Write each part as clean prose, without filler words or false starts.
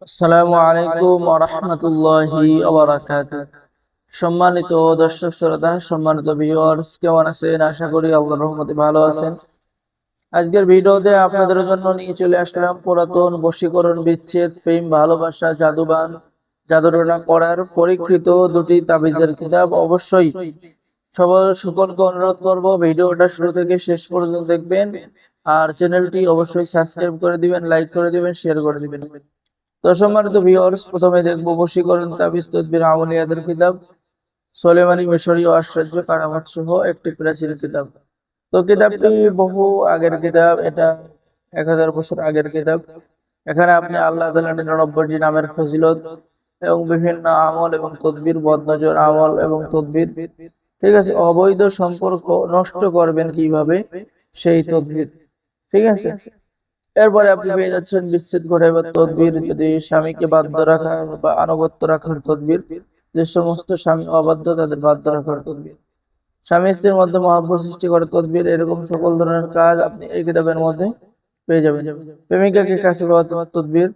আসসালামু আলাইকুম ওয়া রাহমাতুল্লাহি ওয়া বারাকাতুহু। সম্মানিত দর্শক শ্রোতা, সম্মানিত ভিউয়ার্স, কেমন আছেন? আশা করি আল্লাহর রহমতে ভালো আছেন। আজকের ভিডিওতে আপনাদের জন্য নিয়ে চলে আসলাম পুরাতন বশীকরণ, বিচ্ছেদ, প্রেম, ভালোবাসা, জাদুবান, জাদুটোনা করার পরীক্ষিত দুটি তাবিজের কিতাব। অবশ্যই সকলকে অনুরোধ করব ভিডিওটা শুরু থেকে শেষ পর্যন্ত দেখবেন, আর চ্যানেলটি অবশ্যই সাবস্ক্রাইব করে দিবেন, লাইক করে দিবেন, শেয়ার করে দিবেন। তো সম্মানিত ভিউয়ার্স, প্রথমে দেখবো বশীকরণ, তাবিজ, তদবির, আমলিয়াতের কিতাব, সুলেমানি মিশরীয় আশ্চর্য কারামাত সহ একটি প্রাচীন কিতাব। তো কিতাবটি বহু আগের কিতাব, এটা 1000 বছর আগের কিতাব। এখানে আপনি আল্লাহ তাআলার 99টি নামের ফজিলত এবং বিভিন্ন আমল এবং তদবির, বদনজর আমল এবং তদবির, ঠিক আছে, অবৈধ সম্পর্ক নষ্ট করবেন কিভাবে সেই তদবির, ঠিক আছে। এরপরে আপনি পেয়ে যাচ্ছেন বিচ্ছেদ ঘটাইবার তদবির, যদি স্বামীকে বাধ্য রাখার বা আনুগত্য রাখার তদবির, যে সমস্ত স্বামী অবাধ্য তাদের বাধ্য রাখার তদবির, স্বামী স্ত্রীর মধ্যে মহাব্বত সৃষ্টি করার তদবির, এরকম সকল ধরনের কাজ আপনি এই কিতাবের মধ্যে পেয়ে যাবেন। প্রেমিকাকে কাছে পাওয়ার তদবির,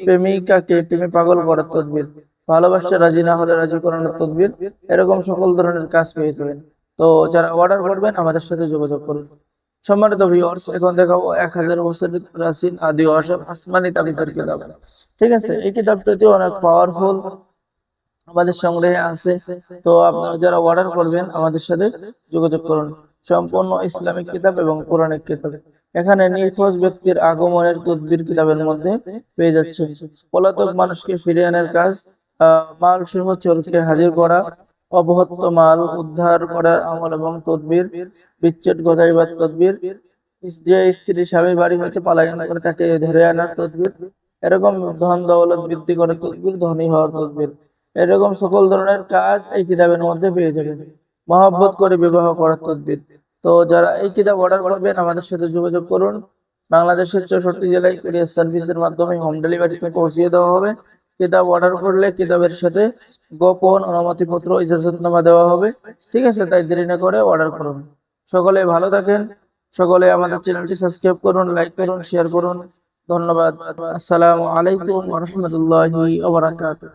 প্রেমিকাকে প্রেমে পাগল করার তদবির, ভালোবাসতে রাজি না হলে রাজি করানোর তদবির, এরকম সকল ধরনের কাজ পেয়ে যাবেন। তো যারা অর্ডার করবেন আমাদের সাথে যোগাযোগ করুন। সম্মানিত ভিউয়ার্স, এখন দেখাবো 1000 বছরের প্রাচীন আদি ওয়াসাব আসমানি তাবিজের কিতাব। ঠিক আছে, এই কিতাবটি অনেক পাওয়ারফুল, আমাদের সংগ্রহে আছে। তো আপনারা যারা অর্ডার করবেন আমাদের সাথে যোগাযোগ করুন। সম্পূর্ণ ইসলামিক কিতাব এবং কোরআনিক কিতাব। এখানে নিখোঁজ ব্যক্তির আগমনের তদবির কিতাবের মধ্যে পেয়ে যাচ্ছে। পলাতক মানুষকে ফিরিয়ে আনার কাজ, মাল সহ চোরকে হাজির করা, অপহৃত মাল উদ্ধার করার আমল এবং তদবির, বিচ্ছেদ ঘটাইবার তদবির, যে স্ত্রী স্বামীর বাড়ি হইতে পলায়ন করে তাকে ধরে আনার তদবির, এরকম ধন দৌলত বৃদ্ধি করার তদবির, ধনী হওয়ার তদবির, এরকম সকল ধরনের কাজ এই কিতাবের মধ্যে পেয়ে যাবেন। মহব্বত করে বিবাহ করার তদবির। তো যারা এই কিতাব অর্ডার করবেন আমাদের সাথে যোগাযোগ করুন। বাংলাদেশের 64 জেলায় কুরিয়ার সার্ভিসের মাধ্যমে হোম ডেলিভারিতে পৌঁছিয়ে দেওয়া হবে। কিতাব অর্ডার করলে কিতাবের সাথে গোপন অনুমতিপত্র, ইজাজতনামা দেওয়া হবে। ঠিক আছে, তাই দেরি না করে অর্ডার করুন। সকলে ভালো থাকেন। সকলে আমাদের চ্যানেলটি সাবস্ক্রাইব করুন, লাইক করুন, শেয়ার করুন। ধন্যবাদ। আসসালামু আলাইকুম ওয়া রাহমাতুল্লাহি ওয়া বারাকাতুহু।